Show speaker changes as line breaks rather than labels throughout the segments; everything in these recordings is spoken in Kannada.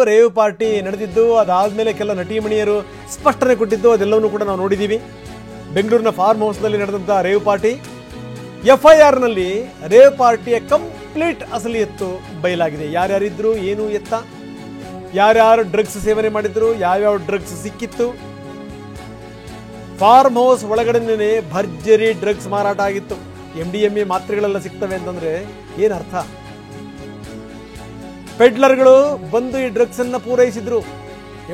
ರೇವ್ ಪಾರ್ಟಿ ನಡೆದಿದ್ದು, ಅದಾದಮೇಲೆ ಕೆಲ ನಟಿಮಣಿಯರು ಸ್ಪಷ್ಟನೆ ಕೊಟ್ಟಿದ್ದು, ಅದೆಲ್ಲವನ್ನೂ ಕೂಡ ನಾವು ನೋಡಿದ್ದೀವಿ. ಬೆಂಗಳೂರಿನ ಫಾರ್ಮ್ ಹೌಸ್ನಲ್ಲಿ ನಡೆದಂಥ ರೇವ್ ಪಾರ್ಟಿ, FIRನಲ್ಲಿ ರೇವ್ ಪಾರ್ಟಿಯ ಕಂಪ್ಲೀಟ್ ಅಸಲಿಯತ್ತು ಬಯಲಾಗಿದೆ. ಯಾರ್ಯಾರಿದ್ರು, ಏನು ಎತ್ತ, ಯಾರ್ಯಾರು ಡ್ರಗ್ಸ್ ಸೇವನೆ ಮಾಡಿದ್ರು, ಯಾವ್ಯಾವ ಡ್ರಗ್ಸ್ ಸಿಕ್ಕಿತ್ತು. ಫಾರ್ಮ್ ಹೌಸ್ ಒಳಗಡೆನೇ ಭರ್ಜರಿ ಡ್ರಗ್ಸ್ ಮಾರಾಟ ಆಗಿತ್ತು. MDMA ಮಾತ್ರೆಗಳೆಲ್ಲ ಸಿಗ್ತವೆ ಅಂತಂದ್ರೆ ಏನರ್ಥ? ಪೆಡ್ಲರ್ಗಳು ಬಂದು ಈ ಡ್ರಗ್ಸ್ ಅನ್ನ ಪೂರೈಸಿದ್ರು.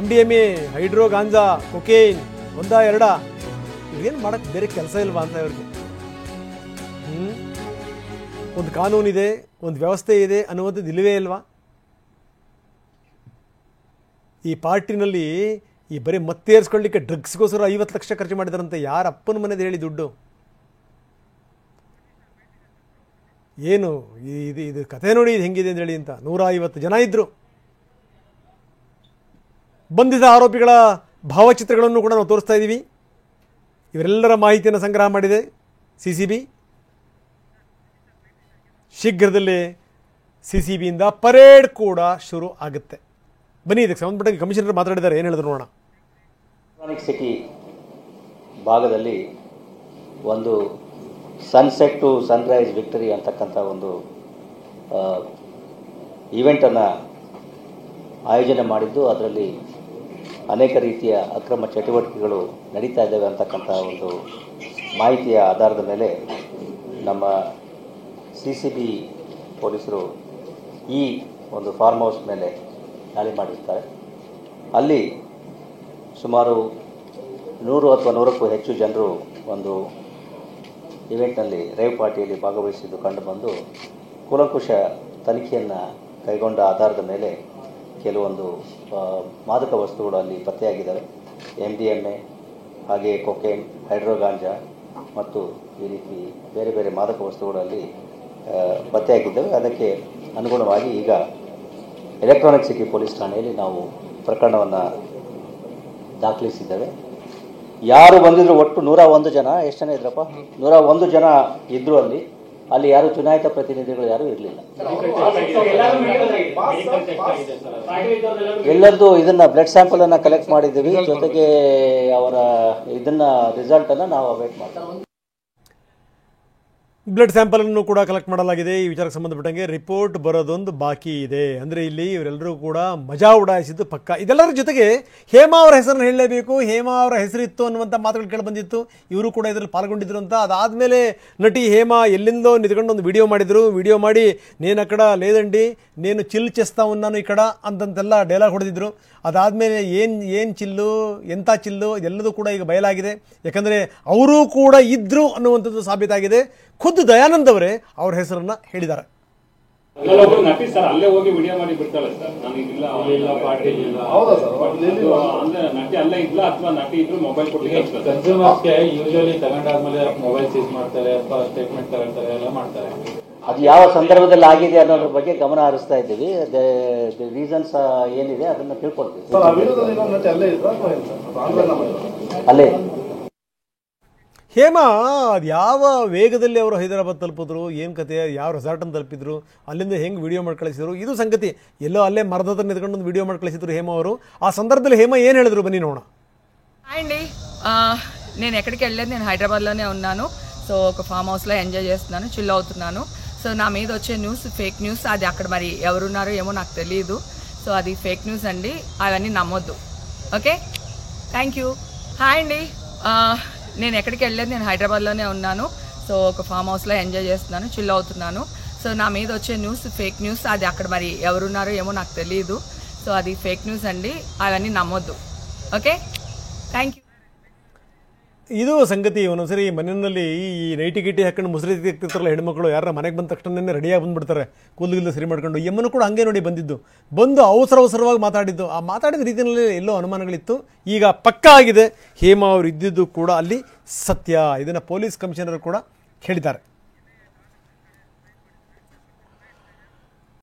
MDMA, ಹೈಡ್ರೋ, ಗಾಂಜಾ, ಕೊಕೇನ್, ಒಂದ ಎರಡ, ಇವೇನು ಮಾಡಕ್ ಬೇರೆ ಕೆಲಸ ಇಲ್ವಾ ಅಂತ ಅವ್ರಿಗೆ? ಒಂದು ಕಾನೂನಿದೆ, ಒಂದು ವ್ಯವಸ್ಥೆ ಇದೆ ಅನ್ನುವಂಥದ್ದು ಇಲ್ಲವೇ ಇಲ್ವಾ? ಈ ಪಾರ್ಟಿನಲ್ಲಿ ಈ ಬರೀ ಮತ್ತೇರಿಸ್ಕೊಳ್ಳಿಕ್ಕೆ ಡ್ರಗ್ಸ್ಗೋಸ್ಕರ 50 ಲಕ್ಷ ಖರ್ಚು ಮಾಡಿದಾರಂತೆ. ಯಾರ ಅಪ್ಪನ ಮನೆದು ಹೇಳಿ ದುಡ್ಡು? ಏನು ಇದು ಕಥೆ ನೋಡಿ, ಇದು ಹೆಂಗಿದೆ ಅಂತ ಹೇಳಿ ಅಂತ 150 ಜನ ಇದ್ರು. ಬಂಧಿತ ಆರೋಪಿಗಳ ಭಾವಚಿತ್ರಗಳನ್ನು ಕೂಡ ನಾವು ತೋರಿಸ್ತಾ ಇದ್ದೀವಿ. ಇವರೆಲ್ಲರ ಮಾಹಿತಿಯನ್ನು ಸಂಗ್ರಹ ಮಾಡಿದೆ CCB. ಶೀಘ್ರದಲ್ಲೇ CCBಯಿಂದ ಪರೇಡ್ ಕೂಡ ಶುರು ಆಗುತ್ತೆ. ಬನ್ನಿ, ಇದಕ್ಕೆ ಸಂಬಂಧಪಟ್ಟ ಕಮಿಷನರ್ ಮಾತಾಡಿದ್ದಾರೆ, ಏನು ಹೇಳಿದ್ರು ನೋಡೋಣ.
ಎಲೆಕ್ಟ್ರಾನಿಕ್ ಸಿಟಿ ಭಾಗದಲ್ಲಿ ಒಂದು ಸನ್ಸೆಟ್ ಟು ಸನ್ರೈಸ್ ವಿಕ್ಟರಿ ಅಂತಕ್ಕಂಥ ಒಂದು ಈವೆಂಟನ್ನು ಆಯೋಜನೆ ಮಾಡಿದ್ದು, ಅದರಲ್ಲಿ ಅನೇಕ ರೀತಿಯ ಅಕ್ರಮ ಚಟುವಟಿಕೆಗಳು ನಡೀತಾ ಇದ್ದಾವೆ ಅಂತಕ್ಕಂಥ ಒಂದು ಮಾಹಿತಿಯ ಆಧಾರದ ಮೇಲೆ ನಮ್ಮ CCB ಪೊಲೀಸರು ಈ ಒಂದು ಫಾರ್ಮ್ ಹೌಸ್ ಮೇಲೆ ದಾಳಿ ಮಾಡಿರ್ತಾರೆ. ಅಲ್ಲಿ ಸುಮಾರು 100 ಅಥವಾ 100ಕ್ಕೂ ಹೆಚ್ಚು ಜನರು ಒಂದು ಇವೆಂಟ್ನಲ್ಲಿ ರೇವ್ ಪಾರ್ಟಿಯಲ್ಲಿ ಭಾಗವಹಿಸಿದ್ದು ಕಂಡುಬಂದು ಕೂಲಂಕುಷ ತನಿಖೆಯನ್ನು ಕೈಗೊಂಡ ಆಧಾರದ ಮೇಲೆ ಕೆಲವೊಂದು ಮಾದಕ ವಸ್ತುಗಳು ಅಲ್ಲಿ ಪತ್ತೆಯಾಗಿದ್ದಾವೆ. MDMA, ಹಾಗೆಯೇ ಕೊಕೇನ್, ಹೈಡ್ರೋ ಗಾಂಜಾ ಮತ್ತು ಈ ರೀತಿ ಬೇರೆ ಬೇರೆ ಮಾದಕ ವಸ್ತುಗಳು ಅಲ್ಲಿ ಪತ್ತೆಯಾಗಿದ್ದಾವೆ. ಅದಕ್ಕೆ ಅನುಗುಣವಾಗಿ ಈಗ ಎಲೆಕ್ಟ್ರಾನಿಕ್ ಸಿಟಿ ಪೊಲೀಸ್ ಠಾಣೆಯಲ್ಲಿ ನಾವು ಪ್ರಕರಣವನ್ನು ದಾಖಲಿಸಿದ್ದೇವೆ. ಯಾರು ಬಂದಿದ್ರು ಒಟ್ಟು 101 ಜನ, ಎಷ್ಟು ಜನ ಇದ್ರಪ್ಪ? 101 ಜನ ಇದ್ದರು. ಅಲ್ಲಿ ಯಾರು ಚುನಾಯಿತ ಪ್ರತಿನಿಧಿಗಳು ಯಾರೂ ಇರಲಿಲ್ಲ. ಎಲ್ಲರದ್ದು ಇದನ್ನ ಬ್ಲಡ್ ಸ್ಯಾಂಪಲ್ ಅನ್ನ ಕಲೆಕ್ಟ್ ಮಾಡಿದ್ದೀವಿ. ಜೊತೆಗೆ ಅವರ ಇದನ್ನ ರಿಸಲ್ಟ್ ಅನ್ನ ನಾವು ಅವೇಟ್ ಮಾಡ್ತೀವಿ.
ಬ್ಲಡ್ ಸ್ಯಾಂಪಲ್ ಅನ್ನು ಕೂಡ ಕಲೆಕ್ಟ್ ಮಾಡಲಾಗಿದೆ. ಈ ವಿಚಾರಕ್ಕೆ ಸಂಬಂಧಪಟ್ಟಂಗೆ ರಿಪೋರ್ಟ್ ಬರೋದೊಂದು ಬಾಕಿ ಇದೆ. ಅಂದರೆ ಇಲ್ಲಿ ಇವರೆಲ್ಲರೂ ಕೂಡ ಮಜಾ ಉಡಾಯಿಸಿದ್ದು ಪಕ್ಕ. ಇದೆಲ್ಲರ ಜೊತೆಗೆ ಹೇಮಾ ಅವರ ಹೆಸರನ್ನು ಹೇಳಲೇಬೇಕು, ಹೇಮಾ ಅವರ ಹೆಸರಿತ್ತು ಅನ್ನುವಂಥ ಮಾತುಗಳು ಕೇಳಿ ಬಂದಿತ್ತು. ಇವರು ಕೂಡ ಇದರಲ್ಲಿ ಪಾಲ್ಗೊಂಡಿದ್ರು ಅಂತ. ಅದಾದಮೇಲೆ ನಟಿ ಹೇಮಾ ಎಲ್ಲಿಂದೋ ನಿಂತ್ಕೊಂಡು ಒಂದು ವಿಡಿಯೋ ಮಾಡಿದರು. ವಿಡಿಯೋ ಮಾಡಿ ನೇನು ಅಕ್ಕಡ ಲೇದಂಡಿ, ನೇನು ಚಿಲ್ ಚೆಸ್ತಾ ಉನ್ನಾನು ಈ ಕಡ ಅಂತಂತೆಲ್ಲ ಡೈಲಾಗ್ ಹೊಡೆದಿದ್ರು. ಅದಾದಮೇಲೆ ಏನು ಚಿಲ್ಲು, ಎಂಥ ಚಿಲ್ಲು, ಎಲ್ಲದೂ ಕೂಡ ಈಗ ಬಯಲಾಗಿದೆ. ಯಾಕಂದರೆ ಅವರೂ ಕೂಡ ಇದ್ರು ಅನ್ನುವಂಥದ್ದು ಸಾಬೀತಾಗಿದೆ. ಖುದ್ದು ದಯಾನಂದ್ ಅವರೇ ಅವ್ರ ಹೆಸರನ್ನ ಹೇಳಿದ್ದಾರೆ.
ನಟಿ ಸರ್ ಅಲ್ಲೇ ಹೋಗಿ ವಿಡಿಯೋ ಮಾಡಿ ಬಿಡ್ತಾಳೆ ಸರ್. ನನಗಿಲ್ಲ ಪಾರ್ಟಿ ಇಲ್ಲ, ನಟಿ ಅಲ್ಲೇ ಇಲ್ಲ ಅಥವಾ ನಟಿ ಇದ್ರು ಮೊಬೈಲ್ ಕೊಟ್ಟು ಕನ್ಸ್ಯೂಮರ್ಸ್ಗೆ ಯೂಶುವಲಿ ತಗೊಂಡಾದ್ಮೇಲೆ ಮೊಬೈಲ್ ಸೀಸ್ ಮಾಡ್ತಾರೆ ಅಥವಾ ಸ್ಟೇಟ್ಮೆಂಟ್ ತಗೊಳ್ತಾರೆ, ಎಲ್ಲ ಮಾಡ್ತಾರೆ.
ಅದು ಯಾವ ಸಂದರ್ಭದಲ್ಲಿ ಆಗಿದೆ ಅನ್ನೋದ್ರ ಬಗ್ಗೆ ಗಮನ ಹರಿಸ್ತಾ ಇದ್ದೀವಿ. ರೀಸನ್ಸ್ ಏನಿದೆ ಅದನ್ನ ತಿಳ್ಕೊಳ್ತೀವಿ. ಅಲ್ಲೇ
ಹೇಮಾ ಅದು ಯಾವ ವೇಗದಲ್ಲಿ ಅವರು ಹೈದರಾಬಾದ್ ತಲುಪಿದ್ರು, ಏನು ಕತೆ, ಯಾವ ರೆಸಾರ್ಟನ್ನು ತಲುಪಿದ್ರು, ಅಲ್ಲಿಂದ ಹೆಂಗೆ ವಿಡಿಯೋ ಮಾಡಿ ಕಳಿಸಿದ್ರು, ಇದು ಸಂಗತಿ. ಎಲ್ಲೋ ಅಲ್ಲೇ ಮರದ ಹತ್ರ ನಿಂತ್ಕೊಂಡು ಒಂದು ವಿಡಿಯೋ ಮಾಡಿ ಕಳಿಸಿದ್ರು ಹೇಮಾ ಅವರು. ಆ సందర్భದಲ್ಲಿ ಹೇಮಾ ಏನು ಹೇಳಿದ್ರು బన్నీ ನೋಡೋಣ.
అండి నేను ఎక్కడికి వెళ్ళలేదు, నేను హైదరాబాద్లోనే ఉన్నాను. సో ఒక ఫామ్ హౌస్లో ఎంజాయ్ చేస్తున్నాను, చిల్ అవుతున్నాను. సో నా మీద వచ్చే న్యూస్ ఫేక్ న్యూస్, అది అక్కడ మరి ఎవరున్నారో ఏమో నాకు తెలియదు. సో అది ఫేక్ న్యూస్ అండి, అవన్నీ నమ్మొద్దు. Okay, thank you. హాయ్ అండి, నేను ఎక్కడికి వెళ్ళలేదు, నేను హైదరాబాద్లోనే ఉన్నాను. సో ఒక ఫామ్ హౌస్లో ఎంజాయ్ చేస్తున్నాను, చిల్ అవుతున్నాను. సో నా మీద వచ్చే న్యూస్ ఫేక్ న్యూస్, అది అక్కడ మరి ఎవరున్నారో ఏమో నాకు తెలియదు. సో అది ఫేక్ న్యూస్ అండి, అవన్నీ నమ్మొద్దు. Okay, thank you.
ಇದು ಸಂಗತಿ. ಒಂದೊಂದ್ಸರಿ ಮನೆಯಲ್ಲಿ ಈ ನೈಟಿ ಗಿಟಿ ಹಾಕೊಂಡು ಮುಸುರಿ ತೆಗ್ತಿರ್ತಾರಲ್ಲ ಹೆಣ್ಮಕ್ಳು, ಯಾರ ಮನೆಗೆ ಬಂದ ತಕ್ಷಣ ರೆಡಿಯಾಗಿ ಬಂದುಬಿಡ್ತಾರೆ, ಕೂದಲಿಗಿಲ್ಲ ಸರಿ ಮಾಡ್ಕೊಂಡು. ಎಮ್ಮನ್ನು ಕೂಡ ಹಂಗೆ ನೋಡಿ ಬಂದು ಅವಸರವಾಗಿ ಮಾತಾಡಿದ್ದು. ಆ ಮಾತಾಡಿದ ರೀತಿಯಲ್ಲಿ ಎಲ್ಲೋ ಅನುಮಾನಗಳಿತ್ತು. ಈಗ ಪಕ್ಕಾ ಆಗಿದೆ, ಹೇಮಾ ಅವರು ಇದ್ದಿದ್ದು ಕೂಡ ಅಲ್ಲಿ ಸತ್ಯ. ಇದನ್ನು ಪೊಲೀಸ್ ಕಮಿಷನರ್ ಕೂಡ ಹೇಳಿದ್ದಾರೆ.